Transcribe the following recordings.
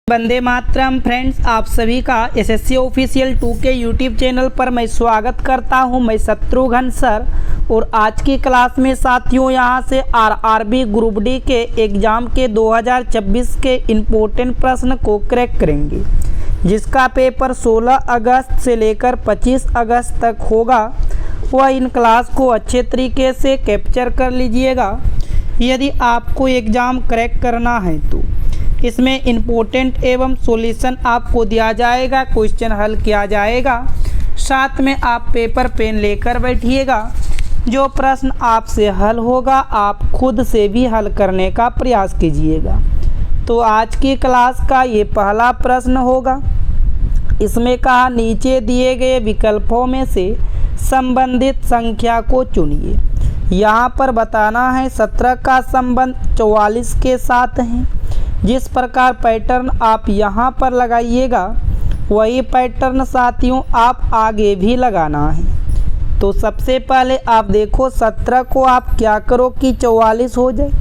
Vande Mataram friends, आप सभी का एसएससी ऑफिशियल 2 के यूट्यूब चैनल पर मैं स्वागत करता हूं। मैं शत्रुघ्न सर और आज की क्लास में साथियों यहां से आरआरबी ग्रुप डी के एग्ज़ाम के 2026 के इम्पोर्टेंट प्रश्न को क्रैक करेंगे, जिसका पेपर 16 अगस्त से लेकर 25 अगस्त तक होगा। वह इन क्लास को अच्छे तरीके से कैप्चर कर लीजिएगा। यदि आपको एग्ज़ाम क्रैक करना है तो इसमें इम्पोर्टेंट एवं सॉल्यूशन आपको दिया जाएगा, क्वेश्चन हल किया जाएगा। साथ में आप पेपर पेन लेकर बैठिएगा। जो प्रश्न आपसे हल होगा आप खुद से भी हल करने का प्रयास कीजिएगा। तो आज की क्लास का ये पहला प्रश्न होगा। इसमें कहा नीचे दिए गए विकल्पों में से संबंधित संख्या को चुनिए। यहाँ पर बताना है 17 का संबंध 44 के साथ है। जिस प्रकार पैटर्न आप यहाँ पर लगाइएगा वही पैटर्न साथियों आप आगे भी लगाना है। तो सबसे पहले आप देखो 17 को आप क्या करो कि 44 हो जाए,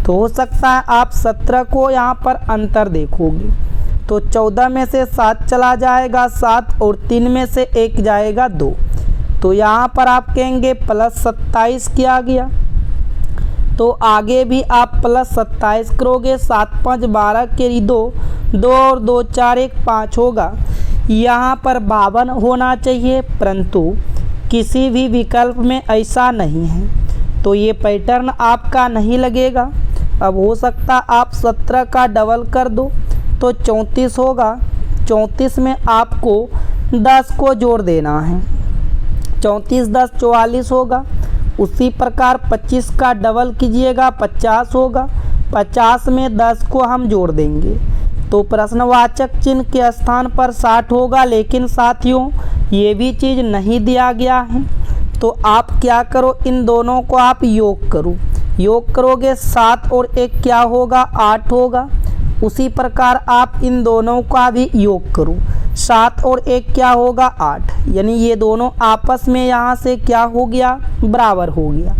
तो हो सकता है आप 17 को यहाँ पर अंतर देखोगे तो 14 में से 7 चला जाएगा 7 और 3 में से 1 जाएगा 2, तो यहाँ पर आप कहेंगे प्लस 27 किया गया। तो आगे भी आप प्लस 27 करोगे, 7 5 12 के 2 2 और 2 4 1 5 होगा। यहाँ पर 52 होना चाहिए, परंतु किसी भी विकल्प में ऐसा नहीं है, तो ये पैटर्न आपका नहीं लगेगा। अब हो सकता आप 17 का डबल कर दो तो 34 होगा। 34 में आपको 10 को जोड़ देना है, 34 10 44 होगा। उसी प्रकार 25 का डबल कीजिएगा 50 होगा। 50 में 10 को हम जोड़ देंगे तो प्रश्नवाचक चिन्ह के स्थान पर 60 होगा। लेकिन साथियों ये भी चीज़ नहीं दिया गया है, तो आप क्या करो इन दोनों को आप योग करो। योग करोगे 7 और 1 क्या होगा 8 होगा। उसी प्रकार आप इन दोनों का भी योग करो, 7 और 1 क्या होगा 8, यानी ये दोनों आपस में यहाँ से क्या हो गया बराबर हो गया।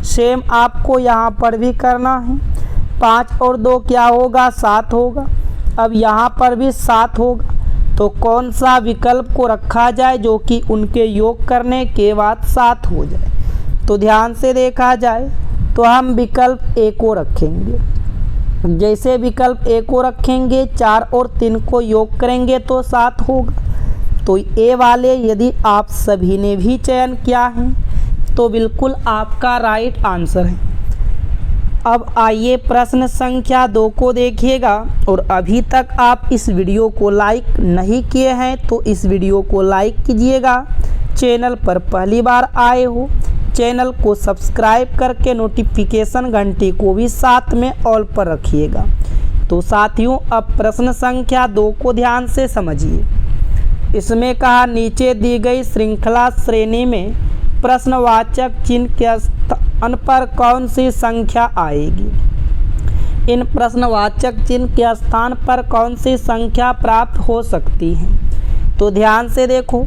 सेम आपको यहाँ पर भी करना है। 5 और 2 क्या होगा 7 होगा। अब यहाँ पर भी 7 होगा, तो कौन सा विकल्प को रखा जाए जो कि उनके योग करने के बाद 7 हो जाए। तो ध्यान से देखा जाए तो हम विकल्प ए को रखेंगे। जैसे विकल्प ए को रखेंगे 4 और 3 को योग करेंगे तो 7 होगा। तो ए वाले यदि आप सभी ने भी चयन किया है तो बिल्कुल आपका राइट आंसर है। अब आइए प्रश्न संख्या 2 को देखिएगा। और अभी तक आप इस वीडियो को लाइक नहीं किए हैं तो इस वीडियो को लाइक कीजिएगा। चैनल पर पहली बार आए हो चैनल को सब्सक्राइब करके नोटिफिकेशन घंटी को भी साथ में ऑल पर रखिएगा। तो साथियों अब प्रश्न संख्या 2 को ध्यान से समझिए। इसमें कहा नीचे दी गई श्रृंखला श्रेणी में प्रश्नवाचक चिन्ह के स्थान पर कौन सी संख्या आएगी। इन प्रश्नवाचक चिन्ह के स्थान पर कौन सी संख्या प्राप्त हो सकती है। तो ध्यान से देखो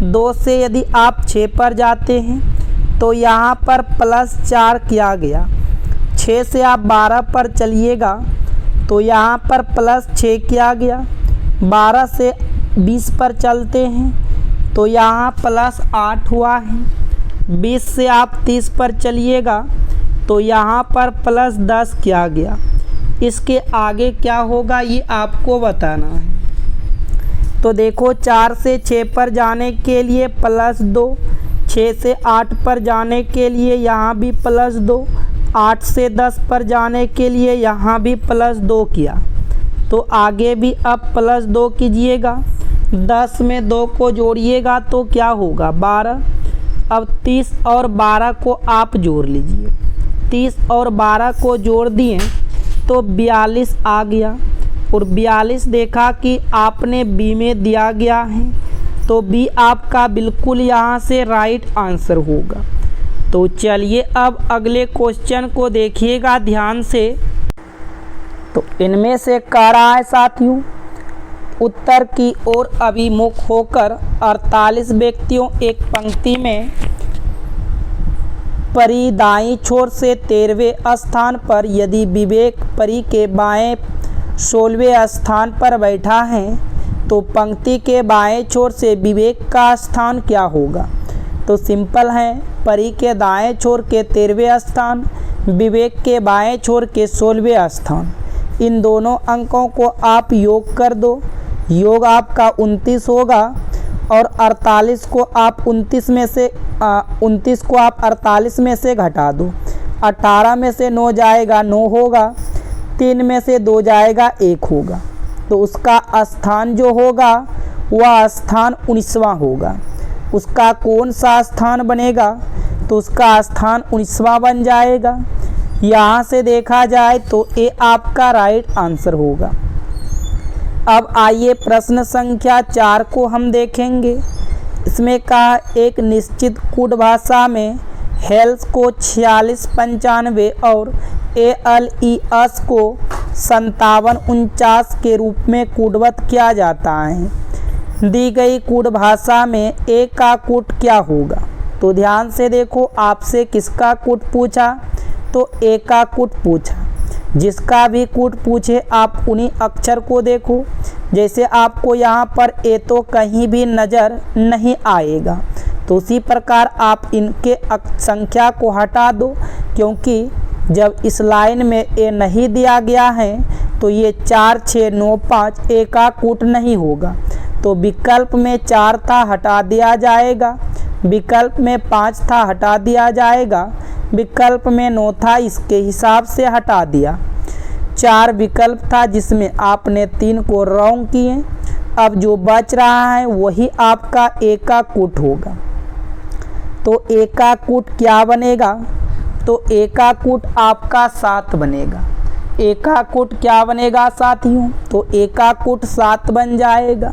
2 से यदि आप 6 पर जाते हैं तो यहाँ पर प्लस 4 किया गया। 6 से आप 12 पर चलिएगा तो यहाँ पर प्लस 6 किया गया। 12 से 20 पर चलते हैं तो यहाँ प्लस 8 हुआ है। 20 से आप 30 पर चलिएगा तो यहाँ पर प्लस 10 किया गया। इसके आगे क्या होगा ये आपको बताना है। तो देखो 4 से 6 पर जाने के लिए प्लस 2, 6 से 8 पर जाने के लिए यहाँ भी प्लस 2, 8 से 10 पर जाने के लिए यहाँ भी प्लस 2 किया। तो आगे भी अब प्लस 2 कीजिएगा। 10 में 2 को जोड़िएगा तो क्या होगा 12। अब 30 और 12 को आप जोड़ लीजिए। 30 और 12 को जोड़ दिए तो 42 आ गया। और 42 देखा कि आपने बी में दिया गया है तो बी आपका बिल्कुल यहाँ से राइट आंसर होगा। तो चलिए अब अगले क्वेश्चन को देखिएगा ध्यान से। तो इनमें से कह रहा है साथियों उत्तर की ओर अभिमुख होकर 48 व्यक्तियों एक पंक्ति में परी दाईं छोर से 13वें स्थान पर, यदि विवेक परी के बाएं 16वें स्थान पर बैठा है तो पंक्ति के बाएं छोर से विवेक का स्थान क्या होगा? तो सिंपल है, परी के दाएं छोर के 13वें स्थान, विवेक के बाएं छोर के 16वें स्थान। इन दोनों अंकों को आप योग कर दो, योग आपका 29 होगा और 48 को आप 29 में से घटा दो। 18 में से 9 जाएगा 9 होगा, 3 में से 2 जाएगा 1 होगा। तो उसका स्थान जो होगा वह स्थान 19वां होगा। उसका कौन सा स्थान बनेगा? तो उसका स्थान 19वां बन जाएगा। यहाँ से देखा जाए तो ये आपका राइट आंसर होगा। अब आइए प्रश्न संख्या 4 को हम देखेंगे। इसमें कहा एक निश्चित कूट भाषा में हेल्स को 4695 और ALES को 5749 के रूप में कूटबद्ध किया जाता है। दी गई कूट भाषा में ए का कूट क्या होगा? तो ध्यान से देखो, आपसे किसका कूट पूछा? तो ए का कूट पूछा। जिसका भी कूट पूछे आप उन्हीं अक्षर को देखो। जैसे आपको यहाँ पर ए तो कहीं भी नज़र नहीं आएगा, तो उसी प्रकार आप इनके संख्या को हटा दो, क्योंकि जब इस लाइन में ए नहीं दिया गया है तो ये 4 6 9 5 ए का कूट नहीं होगा। तो विकल्प में 4 था, हटा दिया जाएगा। विकल्प में 5 था, हटा दिया जाएगा। विकल्प में 9 था, इसके हिसाब से हटा दिया। 4 विकल्प था जिसमें आपने 3 को रॉन्ग किए। अब जो बच रहा है वही आपका ए का कूट होगा। तो ए का कूट क्या बनेगा? तो ए का कूट आपका 7 बनेगा। ए का कूट क्या बनेगा साथियों? तो ए का कूट 7 बन जाएगा।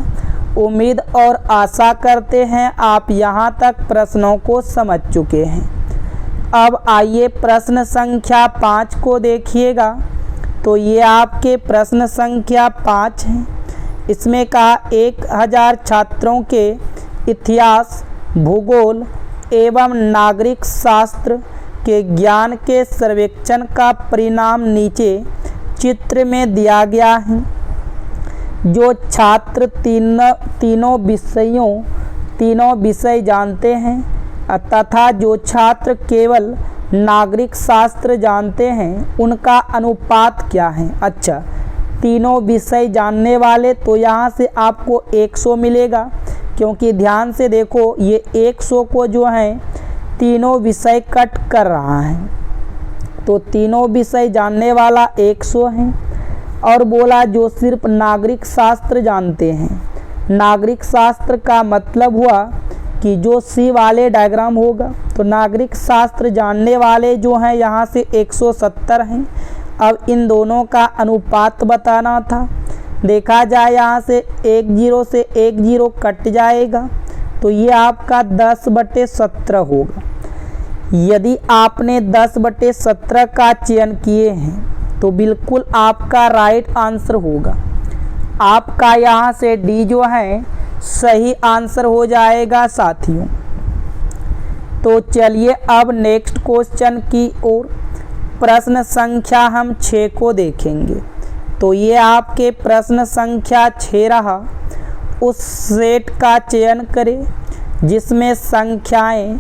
उम्मीद और आशा करते हैं आप यहाँ तक प्रश्नों को समझ चुके हैं। अब आइए प्रश्न संख्या 5 को देखिएगा। तो ये आपके प्रश्न संख्या 5 है। इसमें कहा 1000 छात्रों के इतिहास, भूगोल एवं नागरिक शास्त्र के ज्ञान के सर्वेक्षण का परिणाम नीचे चित्र में दिया गया है। जो छात्र तीनों विषय जानते हैं तथा जो छात्र केवल नागरिक शास्त्र जानते हैं उनका अनुपात क्या है? अच्छा, तीनों विषय जानने वाले, तो यहाँ से आपको 100 मिलेगा, क्योंकि ध्यान से देखो ये 100 को जो है तीनों विषय कट कर रहा है। तो तीनों विषय जानने वाला 100 है। और बोला जो सिर्फ नागरिक शास्त्र जानते हैं। नागरिक शास्त्र का मतलब हुआ कि जो सी वाले डायग्राम होगा। तो नागरिक शास्त्र जानने वाले जो हैं यहाँ से 170 हैं। अब इन दोनों का अनुपात बताना था। देखा जाए यहाँ से 1 0 से 1 0 कट जाएगा, तो ये आपका 10/17 होगा। यदि आपने 10/17 का चयन किए हैं तो बिल्कुल आपका राइट आंसर होगा। आपका यहाँ से डी जो है सही आंसर हो जाएगा साथियों। तो चलिए अब नेक्स्ट क्वेश्चन की ओर। प्रश्न संख्या हम 6 को देखेंगे। तो ये आपके प्रश्न संख्या 6 रहा। उस सेट का चयन करें जिसमें संख्याएं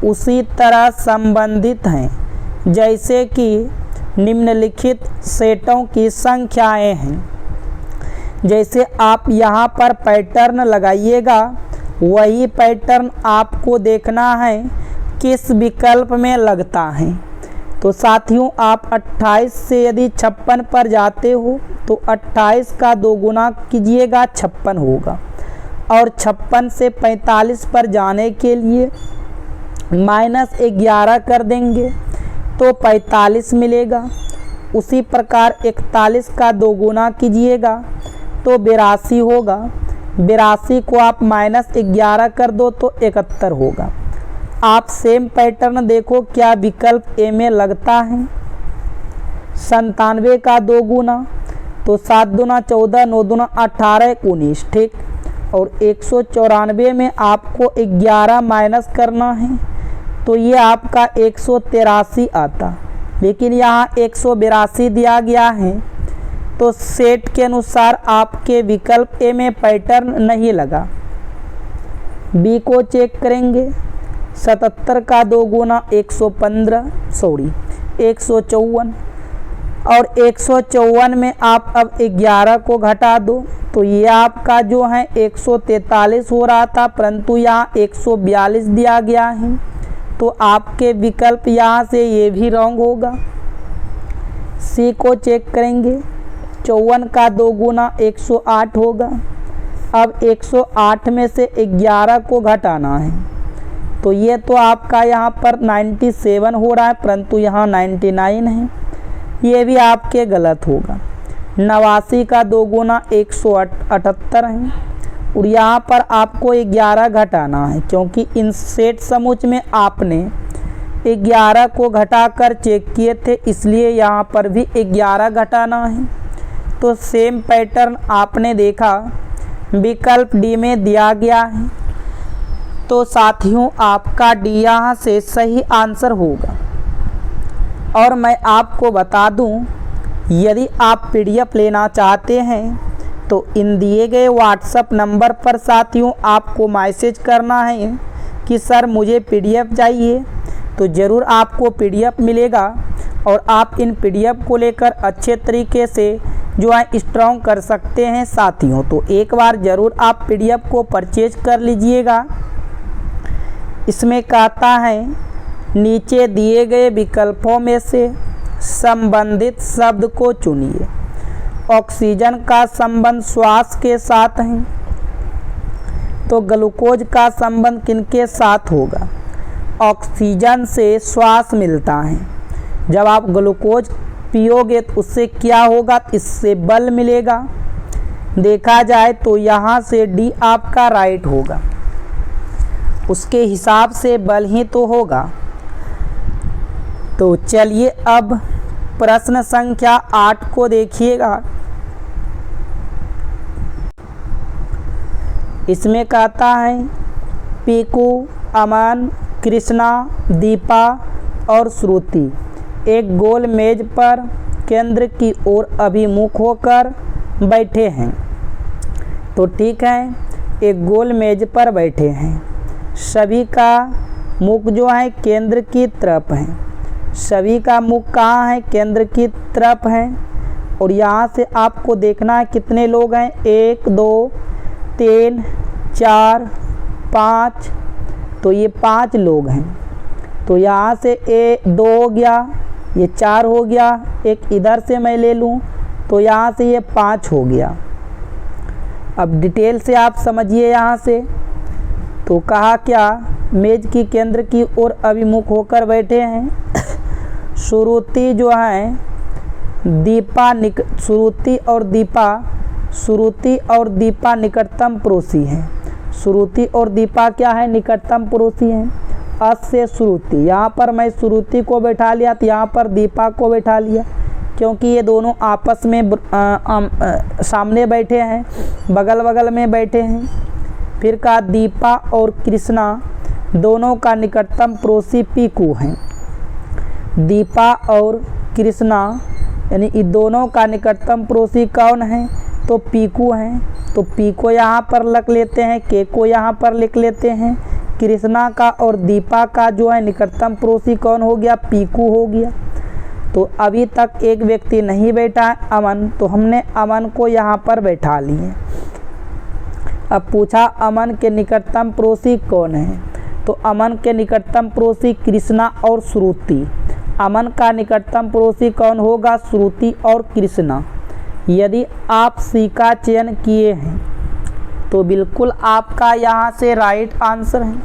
उसी तरह संबंधित हैं जैसे कि निम्नलिखित सेटों की संख्याएं हैं। जैसे आप यहाँ पर पैटर्न लगाइएगा, वही पैटर्न आपको देखना है किस विकल्प में लगता है। तो साथियों आप 28 से यदि 56 पर जाते हो तो 28 का 2 गुना कीजिएगा 56 होगा। और 56 से 45 पर जाने के लिए -11 कर देंगे तो 45 मिलेगा। उसी प्रकार 41 का 2 गुना कीजिएगा तो 82 होगा। 82 को आप -11 कर दो तो 71 होगा। आप सेम पैटर्न देखो क्या विकल्प ए में लगता है। 97 का 2 गुना तो 7 दूना 14, 9 दूना 18, 19, ठीक। और 194 में आपको 11 माइनस करना है तो ये आपका 183 आता। लेकिन यहाँ 182 दिया गया है तो सेट के अनुसार आपके विकल्प ए में पैटर्न नहीं लगा। बी को चेक करेंगे। 77 का 2 गुना 154 और 154 में आप अब 11 को घटा दो तो ये आपका जो है 143 हो रहा था, परंतु यहाँ 142 दिया गया है। तो आपके विकल्प यहाँ से ये भी रॉन्ग होगा। सी को चेक करेंगे। 54 का 2 गुना 108 होगा। अब 108 में से 11 को घटाना है तो ये तो आपका यहाँ पर 97 हो रहा है, परंतु यहाँ 99 है, ये भी आपके गलत होगा। 89 का 2 गुना 178 है और यहाँ पर आपको 11 घटाना है, क्योंकि इन सेट समूच में आपने 11 को घटाकर चेक किए थे, इसलिए यहाँ पर भी 11 घटाना है। तो सेम पैटर्न आपने देखा विकल्प डी में दिया गया है। तो साथियों आपका डी यहाँ से सही आंसर होगा। और मैं आपको बता दूं, यदि आप पीडीएफ लेना चाहते हैं तो इन दिए गए व्हाट्सएप नंबर पर साथियों आपको मैसेज करना है कि सर मुझे पीडीएफ चाहिए, तो ज़रूर आपको पीडीएफ मिलेगा और आप इन पीडीएफ को लेकर अच्छे तरीके से जो है स्ट्रॉन्ग कर सकते हैं साथियों। तो एक बार ज़रूर आप पीडीएफ को परचेज कर लीजिएगा। इसमें कहता है नीचे दिए गए विकल्पों में से संबंधित शब्द को चुनिए। ऑक्सीजन का संबंध श्वास के साथ है, तो ग्लूकोज का संबंध किनके साथ होगा? ऑक्सीजन से श्वास मिलता है। जब आप ग्लूकोज पियोगे तो उससे क्या होगा? इससे बल मिलेगा। देखा जाए तो यहाँ से डी आपका राइट होगा, उसके हिसाब से बल ही तो होगा। तो चलिए अब प्रश्न संख्या 8 को देखिएगा। इसमें कहता है पीकू, अमन, कृष्णा, दीपा और श्रुति एक गोल मेज पर केंद्र की ओर अभिमुख होकर बैठे हैं। तो ठीक है, एक गोल मेज पर बैठे हैं, सभी का मुख जो है केंद्र की तरफ है। सभी का मुख कहाँ है? केंद्र की तरफ है। और यहाँ से आपको देखना है कितने लोग हैं। 1 2 3 4 5, तो ये 5 लोग हैं। तो यहाँ से 2 हो गया, ये 4 हो गया, एक इधर से मैं ले लूँ तो यहाँ से ये 5 हो गया। अब डिटेल से आप समझिए यहाँ से। तो कहा क्या? मेज की केंद्र की ओर अभिमुख होकर बैठे हैं। श्रुति जो है दीपा श्रुति और दीपा निकटतम पड़ोसी हैं। श्रुति और दीपा क्या है? निकटतम पड़ोसी हैं। अस से श्रुति, यहाँ पर मैं श्रुति को बैठा लिया तो यहाँ पर दीपा को बैठा लिया, क्योंकि ये दोनों आपस में सामने बैठे हैं, बगल बगल में बैठे हैं। फिर का दीपा और कृष्णा दोनों का निकटतम पड़ोसी पीकू हैं। दीपा और कृष्णा यानी इन दोनों का निकटतम पड़ोसी कौन है? तो पीकू हैं। तो पी को यहाँ पर लिख लेते हैं, के को यहाँ पर लिख लेते हैं। कृष्णा का और दीपा का जो है निकटतम पड़ोसी कौन हो गया? पीकू हो गया। तो अभी तक एक व्यक्ति नहीं बैठा है, अमन, तो हमने अमन को यहाँ पर बैठा लिए। अब पूछा अमन के निकटतम पड़ोसी कौन है? तो अमन के निकटतम पड़ोसी कृष्णा और श्रुति। अमन का निकटतम पड़ोसी कौन होगा? श्रुति और कृष्णा। यदि आप सी का चयन किए हैं तो बिल्कुल आपका यहाँ से राइट आंसर है।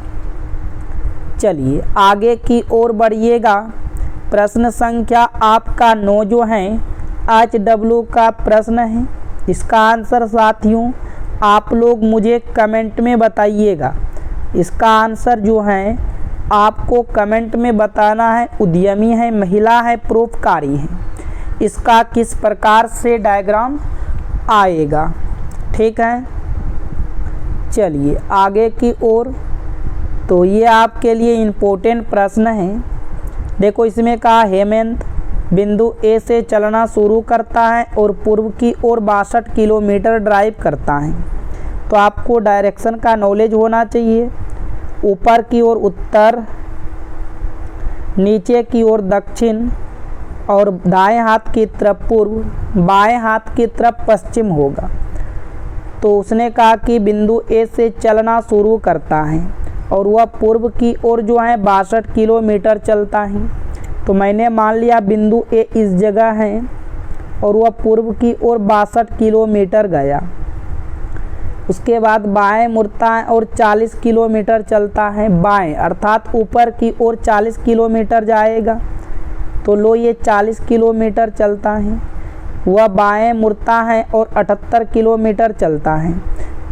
चलिए आगे की ओर बढ़िएगा। प्रश्न संख्या आपका 9 जो है HW का प्रश्न है। इसका आंसर साथियों आप लोग मुझे कमेंट में बताइएगा। इसका आंसर जो है आपको कमेंट में बताना है। उद्यमी है, महिला है, परोपकारी है, इसका किस प्रकार से डायग्राम आएगा। ठीक है, चलिए आगे की ओर। तो ये आपके लिए इम्पोर्टेंट प्रश्न है। देखो इसमें कहा हेमंत, बिंदु ए से चलना शुरू करता है और पूर्व की ओर 62 किलोमीटर ड्राइव करता है। तो आपको डायरेक्शन का नॉलेज होना चाहिए। ऊपर की ओर उत्तर, नीचे की ओर दक्षिण और दाएं हाथ की तरफ पूर्व, बाएं हाथ की तरफ पश्चिम होगा। तो उसने कहा कि बिंदु ए से चलना शुरू करता है और वह पूर्व की ओर जो है 62 किलोमीटर चलता है। तो मैंने मान लिया बिंदु ए इस जगह है और वह पूर्व की ओर 62 किलोमीटर गया। उसके बाद बाएं मुड़ता है और 40 किलोमीटर चलता है बाएं, अर्थात ऊपर की ओर 40 किलोमीटर जाएगा। तो लो ये 40 किलोमीटर चलता है। वह बाएं मुड़ता है और 78 किलोमीटर चलता है।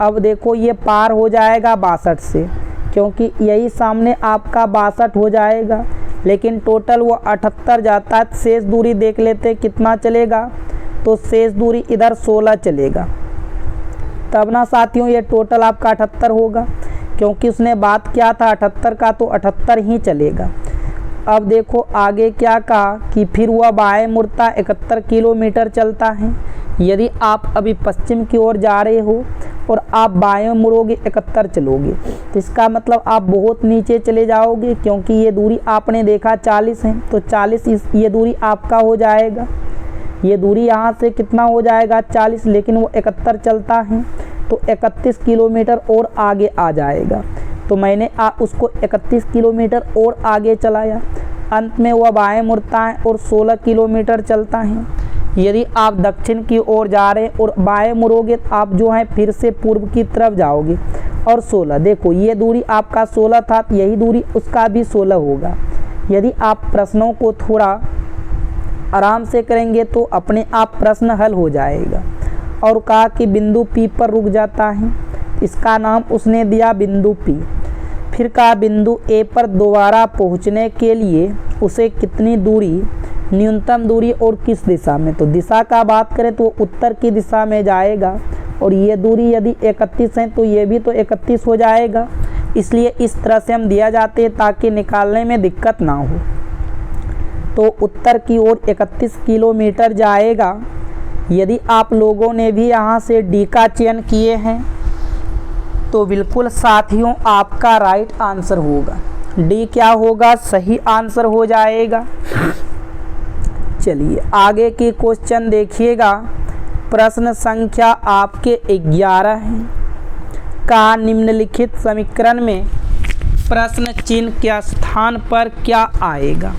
अब देखो ये पार हो जाएगा 62 से, क्योंकि यही सामने आपका 62 हो जाएगा, लेकिन टोटल वो 78 जाता है। शेष दूरी देख लेते कितना चलेगा। तो शेष दूरी इधर 16 चलेगा। तब ना साथियों ये टोटल आपका 78 होगा, क्योंकि उसने बात किया था 78 का, तो 78 ही चलेगा। अब देखो आगे क्या कहा कि फिर वह बाएं मुड़ता 71 किलोमीटर चलता है। यदि आप अभी पश्चिम की ओर जा रहे हो और आप बाएं मुड़ोगे 71 चलोगे, तो इसका मतलब आप बहुत नीचे चले जाओगे, क्योंकि ये दूरी आपने देखा 40 है। तो 40 ये दूरी आपका हो जाएगा। ये दूरी यहाँ से कितना हो जाएगा 40, लेकिन वो 71 चलता है तो 31 किलोमीटर और आगे आ जाएगा। तो मैंने उसको 31 किलोमीटर और आगे चलाया। अंत में वह बाएं मुड़ता है और 16 किलोमीटर चलता है। यदि आप दक्षिण की ओर जा रहे हैं और बाएं मुड़ोगे तो आप जो है फिर से पूर्व की तरफ जाओगे और 16, देखो ये दूरी आपका 16 था, तो यही दूरी उसका भी 16 होगा। यदि आप प्रश्नों को थोड़ा आराम से करेंगे तो अपने आप प्रश्न हल हो जाएगा। और कहा कि बिंदु पी पर रुक जाता है, इसका नाम उसने दिया बिंदु पी। फिर कहा बिंदु ए पर दोबारा पहुंचने के लिए उसे कितनी दूरी, न्यूनतम दूरी और किस दिशा में। तो दिशा का बात करें तो उत्तर की दिशा में जाएगा, और ये दूरी यदि 31 है तो ये भी तो 31 हो जाएगा। इसलिए इस तरह से हम दिया जाते हैं ताकि निकालने में दिक्कत ना हो। तो उत्तर की ओर 31 किलोमीटर जाएगा। यदि आप लोगों ने भी यहाँ से डी का चयन किए हैं तो बिल्कुल साथियों आपका राइट आंसर होगा। डी क्या होगा, सही आंसर हो जाएगा। चलिए आगे की क्वेश्चन देखिएगा। प्रश्न संख्या आपके 11 है। का निम्नलिखित समीकरण में प्रश्न चिन्ह के स्थान पर क्या आएगा।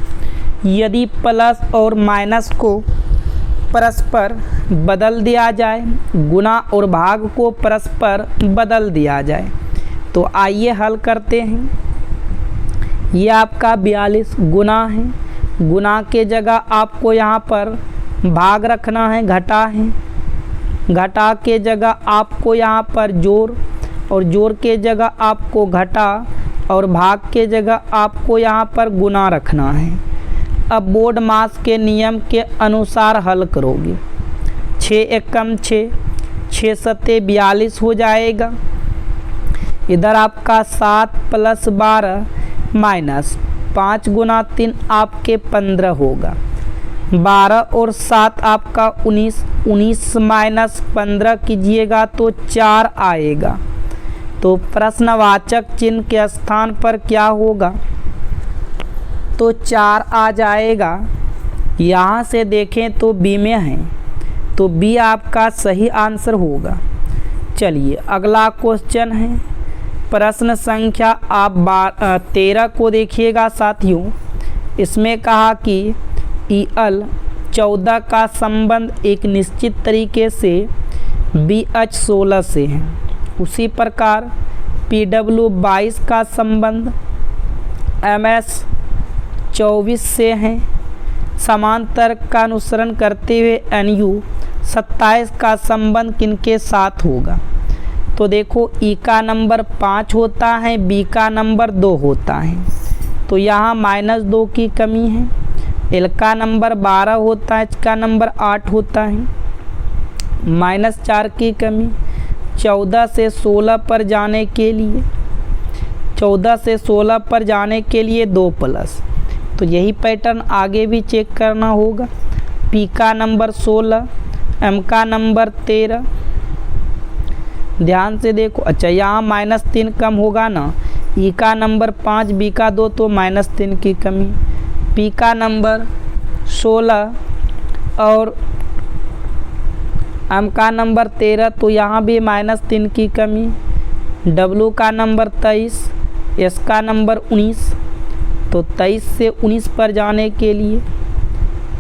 यदि प्लस और माइनस को परस्पर बदल दिया जाए, गुणा और भाग को परस्पर बदल दिया जाए, तो आइए हल करते हैं। ये आपका 42 गुणा है। गुणा के जगह आपको यहाँ पर भाग रखना है, घटा है। घटा के जगह आपको यहाँ पर जोड़, और जोड़ के जगह आपको घटा, और भाग के जगह आपको यहाँ पर गुणा रखना है। अब बोर्ड मास के नियम के अनुसार हल करोगे। 6 एकम 6, 6 सत्ते 42 हो जाएगा। इधर आपका 7 + 12 माइनस 5 गुना 3 आपके 15 होगा। 12 और 7 आपका 19, 19 माइनस 15 कीजिएगा तो 4 आएगा। तो प्रश्नवाचक चिन्ह के स्थान पर क्या होगा, तो 4 आ जाएगा। यहाँ से देखें तो बी में है, तो बी आपका सही आंसर होगा। चलिए अगला क्वेश्चन है। प्रश्न संख्या आप 13 को देखिएगा साथियों। इसमें कहा कि EL 14 का संबंध एक निश्चित तरीके से BH 16 से है। उसी प्रकार PW 22 का संबंध MS 24 से हैं। समांतर का अनुसरण करते हुए NU 27 का संबंध किनके साथ होगा। तो देखो E का नंबर 5 होता है, B का नंबर 2 होता है, तो यहाँ -2 की कमी है। L का नंबर 12 होता है, H का नंबर 8 होता है, -4 की कमी। 14 से 16 पर जाने के लिए 14 से 16 पर जाने के लिए 2 प्लस तो यही पैटर्न आगे भी चेक करना होगा। पी का नंबर 16, एम का नंबर 13। ध्यान से देखो, अच्छा यहाँ -3 कम होगा ना। ई का नंबर 5, बी का 2, तो -3 की कमी। पी का नंबर 16 और एम का नंबर 13, तो यहाँ भी -3 की कमी। डब्लू का नंबर 23, एस का नंबर 19, तो 23 से 19 पर जाने के लिए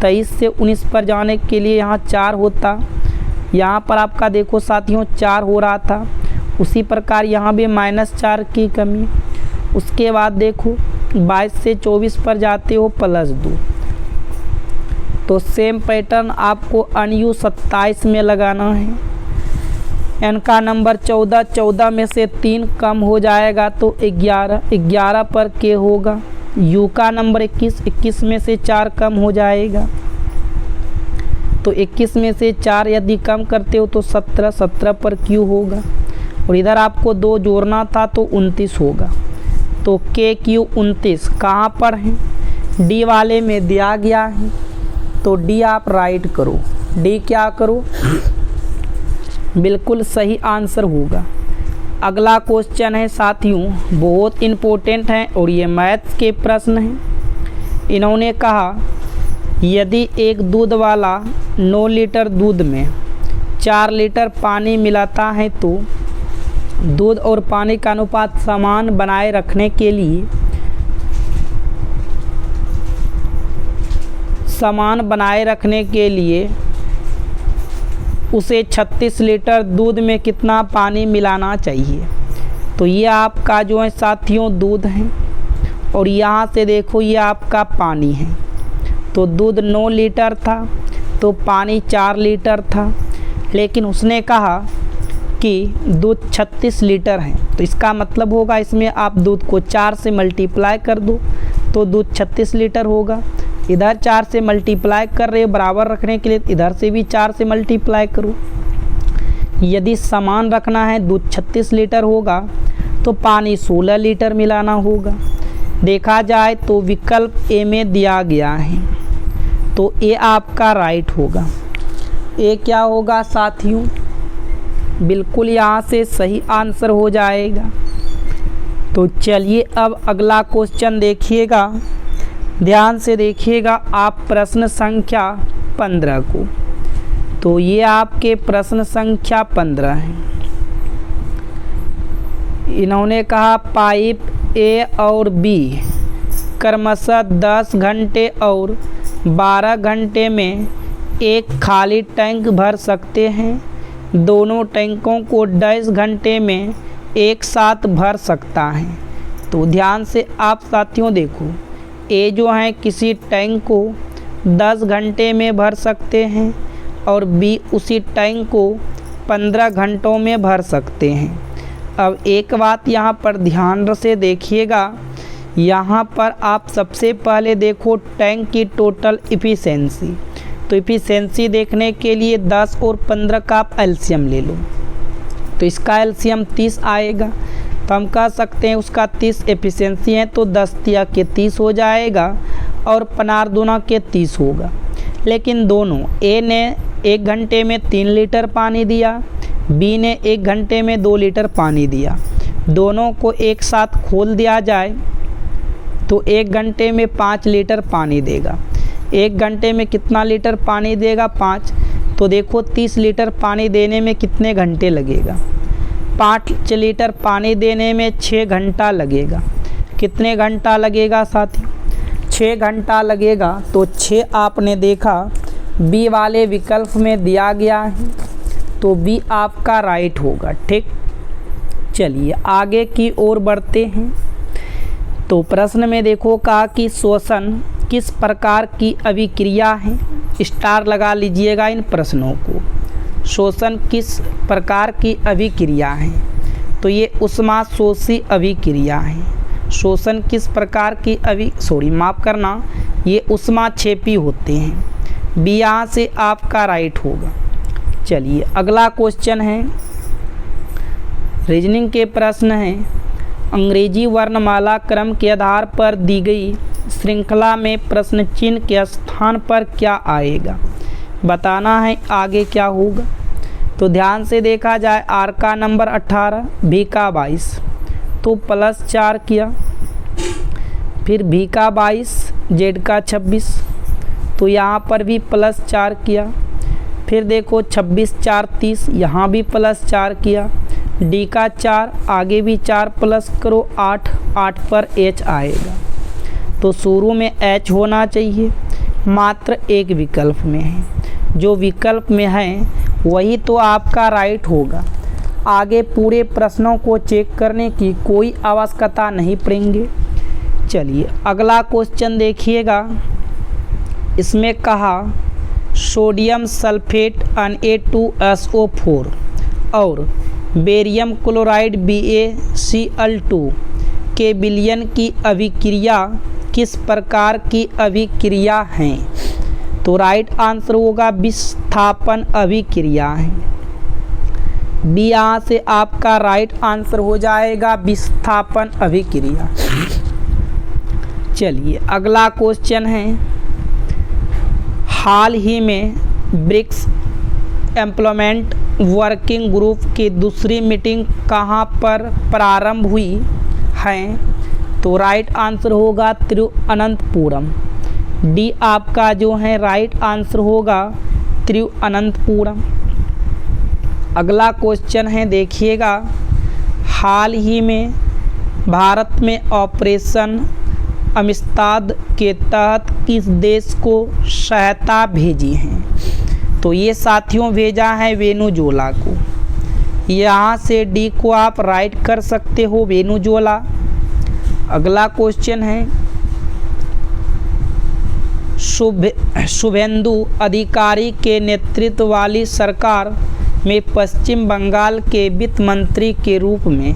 23 से 19 पर जाने के लिए यहाँ 4 होता। यहाँ पर आपका देखो साथियों 4 हो रहा था, उसी प्रकार यहाँ भी -4 की कमी। उसके बाद देखो 22 से 24 पर जाते हो +2, तो सेम पैटर्न आपको अनयू 27 में लगाना है। एन का नंबर 14, 14 में से 3 कम हो जाएगा तो 11, 11 पर के होगा। यू का नंबर 21, 21 में से 4 कम हो जाएगा, तो 21 में से 4 यदि कम करते हो तो 17, 17 पर क्यू होगा। और इधर आपको 2 जोड़ना था तो 29 होगा। तो के क्यू 29 कहाँ पर है? डी वाले में दिया गया है, तो डी आप राइट करो। डी क्या करो? बिल्कुल सही आंसर होगा। अगला क्वेश्चन है साथियों, बहुत इम्पोर्टेंट है और ये मैथ्स के प्रश्न हैं। इन्होंने कहा यदि एक दूध वाला 9 लीटर दूध में 4 लीटर पानी मिलाता है तो दूध और पानी का अनुपात समान बनाए रखने के लिए उसे 36 लीटर दूध में कितना पानी मिलाना चाहिए। तो ये आपका जो है साथियों दूध है और यहाँ से देखो ये आपका पानी है। तो दूध 9 लीटर था तो पानी 4 लीटर था, लेकिन उसने कहा कि दूध 36 लीटर है, तो इसका मतलब होगा इसमें आप दूध को 4 से मल्टीप्लाई कर दो तो दूध 36 लीटर होगा। इधर 4 से मल्टीप्लाई कर रहे हो बराबर रखने के लिए, इधर से भी 4 से मल्टीप्लाई करो। यदि समान रखना है, दूध 36 लीटर होगा तो पानी 16 लीटर मिलाना होगा। देखा जाए तो विकल्प ए में दिया गया है, तो ए आपका राइट होगा। ए क्या होगा साथियों? बिल्कुल यहाँ से सही आंसर हो जाएगा। तो चलिए अब अगला क्वेश्चन देखिएगा, ध्यान से देखिएगा आप प्रश्न संख्या 15 को। तो ये आपके प्रश्न संख्या 15 है। इन्होंने कहा पाइप ए और बी क्रमशः 10 घंटे और 12 घंटे में एक खाली टैंक भर सकते हैं। दोनों टैंकों को 10 घंटे में एक साथ भर सकता है। तो ध्यान से आप साथियों देखो, ए जो है किसी टैंक को 10 घंटे में भर सकते हैं और बी उसी टैंक को 15 घंटों में भर सकते हैं। अब एक बात यहाँ पर ध्यान से देखिएगा, यहाँ पर आप सबसे पहले देखो टैंक की टोटल इफ़िशेंसी। तो इफ़िशेंसी देखने के लिए 10 और 15 का आप एलसीएम ले लो, तो इसका एलसीएम 30 आएगा। तो हम कह सकते हैं उसका 30 एफिशिएंसी है, तो 10 तिया के 30 हो जाएगा और 15 दूना के 30 होगा। लेकिन दोनों ए ने 1 घंटे में 3 लीटर पानी दिया, बी ने 1 घंटे में 2 लीटर पानी दिया। दोनों को एक साथ खोल दिया जाए तो 1 घंटे में 5 लीटर पानी देगा। 1 घंटे में कितना लीटर पानी देगा? 5। तो देखो 30 लीटर पानी देने में कितने घंटे लगेगा? 5 लीटर पानी देने में 6 घंटा लगेगा। कितने घंटा लगेगा साथियों? 6 घंटा लगेगा। तो 6 आपने देखा बी वाले विकल्प में दिया गया है, तो बी आपका राइट होगा। ठीक, चलिए आगे की ओर बढ़ते हैं। तो प्रश्न में देखो कहा कि श्वसन किस प्रकार की अभिक्रिया है। स्टार लगा लीजिएगा इन प्रश्नों को। श्वसन किस प्रकार की अभिक्रिया है? तो ये ऊष्माशोषी अभिक्रिया है। श्वसन किस प्रकार की ये ऊष्माक्षेपी होते हैं। बी यहाँ से आपका राइट होगा। चलिए अगला क्वेश्चन है, रीजनिंग के प्रश्न हैं। अंग्रेजी वर्णमाला क्रम के आधार पर दी गई श्रृंखला में प्रश्न चिन्ह के स्थान पर क्या आएगा, बताना है आगे क्या होगा। तो ध्यान से देखा जाए, आर का नंबर 18, भी का 22, तो +4 किया, फिर भी का 22, जेड का 26, तो यहाँ पर भी +4 किया, फिर देखो 26 4 30, यहाँ भी +4 किया, डी का 4, आगे भी 4 प्लस करो 8, 8 पर एच आएगा। तो शुरू में एच होना चाहिए, मात्र एक विकल्प में है, जो विकल्प में है वही तो आपका राइट होगा। आगे पूरे प्रश्नों को चेक करने की कोई आवश्यकता नहीं पड़ेंगे। चलिए अगला क्वेश्चन देखिएगा। इसमें कहा सोडियम सल्फेट Na2SO4 और बेरियम क्लोराइड BaCl2 के विलयन की अभिक्रिया किस प्रकार की अभिक्रिया हैं। तो राइट आंसर होगा विस्थापन अभिक्रिया है। बी यहाँ से आपका राइट आंसर हो जाएगा विस्थापन अभिक्रिया। चलिए अगला क्वेश्चन है, हाल ही में ब्रिक्स एम्प्लॉयमेंट वर्किंग ग्रुप की दूसरी मीटिंग कहाँ पर प्रारंभ हुई है। तो राइट आंसर होगा तिरुअनंतपुरम। डी आपका जो है राइट आंसर होगा तिरुअनंतपुरम। अगला क्वेश्चन है देखिएगा, हाल ही में भारत में ऑपरेशन अमिस्ताद के तहत किस देश को सहायता भेजी है। तो ये साथियों भेजा है वेनेजुएला को। यहाँ से डी को आप राइट कर सकते हो, वेनेजुएला। अगला क्वेश्चन है, शुभेंदु अधिकारी के नेतृत्व वाली सरकार में पश्चिम बंगाल के वित्त मंत्री के रूप में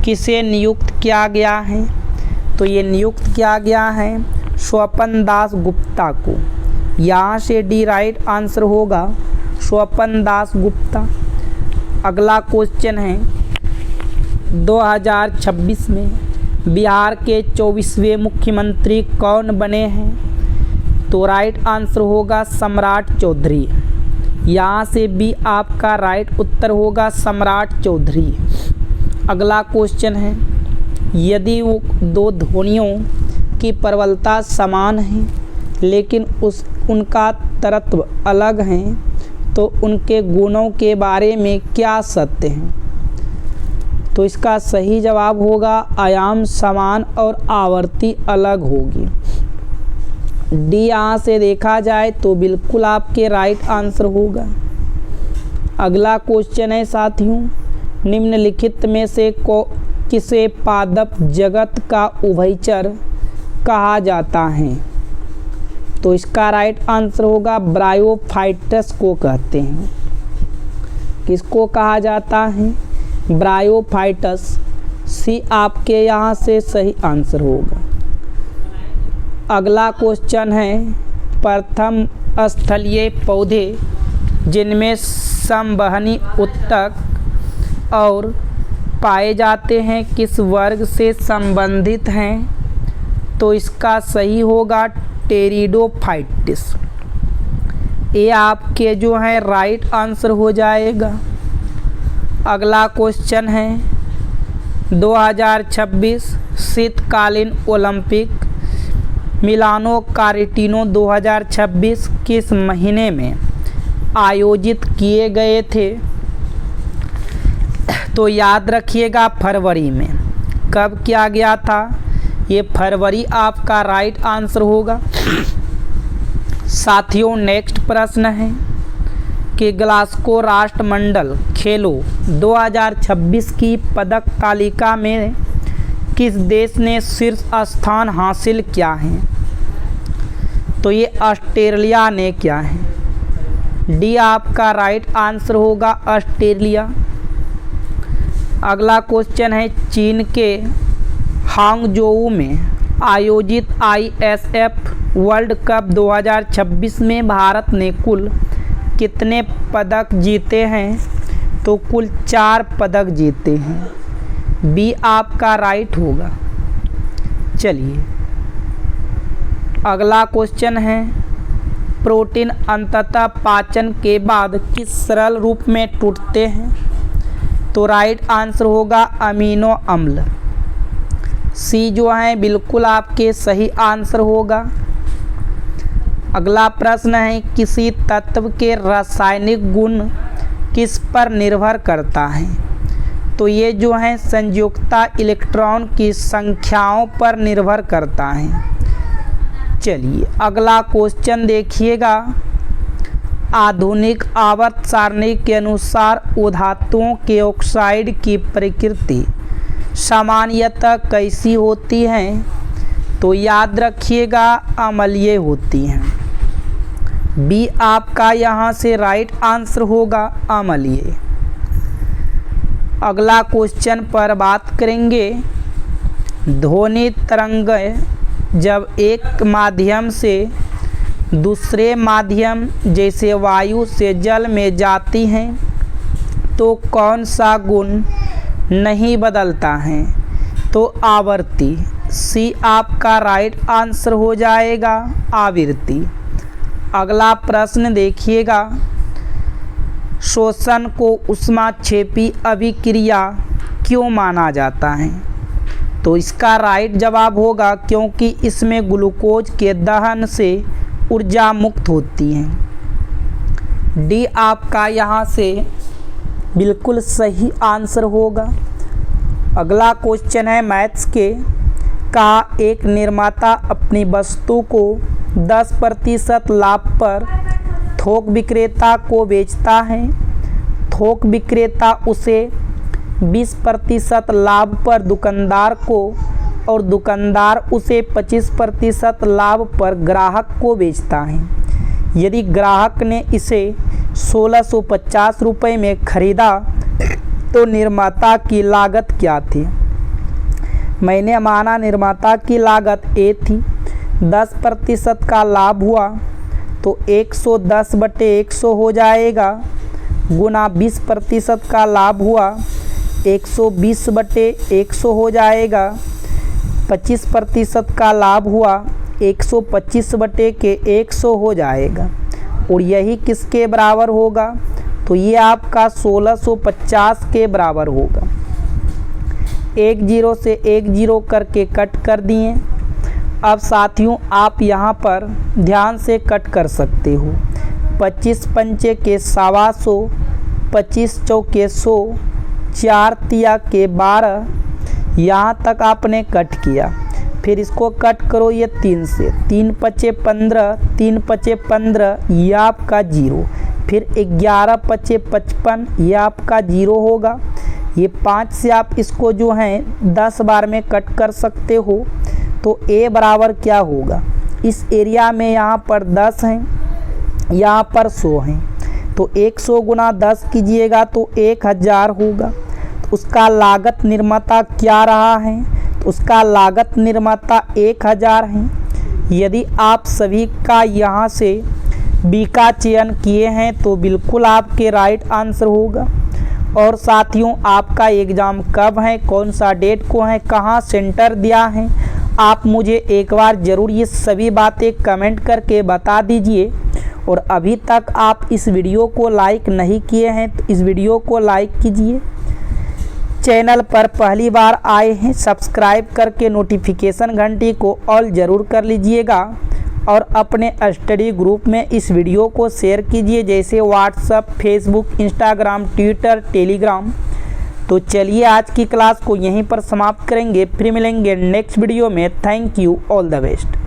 किसे नियुक्त किया गया है। तो ये नियुक्त किया गया है स्वपन दास गुप्ता को। यहाँ से डी राइट आंसर होगा स्वपन दास गुप्ता। अगला क्वेश्चन है, 2026 में बिहार के 24वें मुख्यमंत्री कौन बने हैं। तो राइट आंसर होगा सम्राट चौधरी। यहाँ से भी आपका राइट उत्तर होगा सम्राट चौधरी। अगला क्वेश्चन है, यदि वो दो ध्वनियों की प्रबलता समान है लेकिन उनका तरत्व अलग है तो उनके गुणों के बारे में क्या सत्य है। तो इसका सही जवाब होगा आयाम समान और आवृत्ति अलग होगी। डी यहाँ से देखा जाए तो बिल्कुल आपके राइट आंसर होगा। अगला क्वेश्चन है साथियों, निम्नलिखित में से किसे पादप जगत का उभयचर कहा जाता है। तो इसका राइट आंसर होगा ब्रायोफाइटस को कहते हैं। किसको कहा जाता है, ब्रायोफाइटस। सी आपके यहाँ से सही आंसर होगा। अगला क्वेश्चन है, प्रथम स्थलीय पौधे जिनमें संवहनी उत्तक और पाए जाते हैं किस वर्ग से संबंधित हैं। तो इसका सही होगा टेरिडोफाइटिस। ये आपके जो है राइट आंसर हो जाएगा। अगला क्वेश्चन है, 2026 शीतकालीन ओलंपिक मिलानो कार्टिनो 2026 किस महीने में आयोजित किए गए थे। तो याद रखिएगा फरवरी में। कब किया गया था, ये फरवरी आपका राइट आंसर होगा। साथियों नेक्स्ट प्रश्न है कि ग्लासगो राष्ट्रमंडल खेलों 2026 की पदक तालिका में किस देश ने शीर्ष स्थान हासिल किया है। तो ये ऑस्ट्रेलिया ने किया है। डी आपका राइट आंसर होगा ऑस्ट्रेलिया। अगला क्वेश्चन है, चीन के हांगझोऊ में आयोजित ISF वर्ल्ड कप 2026 में भारत ने कुल कितने पदक जीते हैं। तो कुल 4 पदक जीते हैं। बी आपका राइट होगा। चलिए अगला क्वेश्चन है, प्रोटीन अंततः पाचन के बाद किस सरल रूप में टूटते हैं? तो राइट आंसर होगा अमीनो अम्ल। सी जो है बिल्कुल आपके सही आंसर होगा। अगला प्रश्न है, किसी तत्व के रासायनिक गुण किस पर निर्भर करता है? तो ये जो है संयुक्ता इलेक्ट्रॉन की संख्याओं पर निर्भर करता है। चलिए अगला क्वेश्चन देखिएगा, आधुनिक आवर्त सारणी के अनुसार उधातुओं के ऑक्साइड की प्रकृति सामान्यतः कैसी होती है? तो याद रखिएगा अम्लीय होती हैं। बी आपका यहाँ से राइट आंसर होगा अम्लीय। अगला क्वेश्चन पर बात करेंगे, ध्वनि तरंग जब एक माध्यम से दूसरे माध्यम जैसे वायु से जल में जाती हैं तो कौन सा गुण नहीं बदलता है? तो आवृत्ति। सी आपका राइट आंसर हो जाएगा आवृत्ति। अगला प्रश्न देखिएगा, श्वसन को ऊष्माक्षेपी अभिक्रिया क्यों माना जाता है? तो इसका राइट जवाब होगा क्योंकि इसमें ग्लूकोज के दहन से ऊर्जा मुक्त होती है। डी आपका यहाँ से बिल्कुल सही आंसर होगा। अगला क्वेश्चन है मैथ्स के, का एक निर्माता अपनी वस्तु को 10% लाभ पर थोक विक्रेता को बेचता है। थोक विक्रेता उसे 20% लाभ पर दुकानदार को और दुकानदार उसे 25% लाभ पर ग्राहक को बेचता है। यदि ग्राहक ने इसे 1650 रुपये में खरीदा तो निर्माता की लागत क्या थी? मैंने माना निर्माता की लागत ए थी, 10% का लाभ हुआ तो 110/100 हो जाएगा, गुना 20% का लाभ हुआ 120/100 हो जाएगा, 25% का लाभ हुआ 125/100 हो जाएगा। और यही किसके बराबर होगा? तो ये आपका 1650 के बराबर होगा। 1 0 से 1 0 करके कट कर दिए। अब साथियों आप यहाँ पर ध्यान से कट कर सकते हो। 25 पंचे के 125, 25 चौके 100, 4 तिया के 12, यहाँ तक आपने कट किया। फिर इसको कट करो ये 3 से, 3 पचे 15, 3 पचे 15, ये आपका 0। फिर 11 पचे 55, ये आपका 0 होगा। ये 5 से आप इसको जो है 10 बार में कट कर सकते हो। तो ए बराबर क्या होगा? इस एरिया में यहाँ पर 10 हैं, यहाँ पर 100 हैं, तो 100 गुना 10 कीजिएगा तो 1000 होगा। तो उसका लागत निर्माता क्या रहा है? तो उसका लागत निर्माता 1000 है। यदि आप सभी का यहाँ से बी का चयन किए हैं तो बिल्कुल आपके राइट आंसर होगा। और साथियों आपका एग्ज़ाम कब है, कौन सा डेट को है, कहाँ सेंटर दिया है, आप मुझे एक बार ज़रूर ये सभी बातें कमेंट करके बता दीजिए। और अभी तक आप इस वीडियो को लाइक नहीं किए हैं तो इस वीडियो को लाइक कीजिए। चैनल पर पहली बार आए हैं सब्सक्राइब करके नोटिफिकेशन घंटी को ऑल ज़रूर कर लीजिएगा। और अपने स्टडी ग्रुप में इस वीडियो को शेयर कीजिए, जैसे WhatsApp, Facebook, Instagram, Twitter, Telegram. तो चलिए आज की क्लास को यहीं पर समाप्त करेंगे, फिर मिलेंगे नेक्स्ट वीडियो में। Thank you, all the best.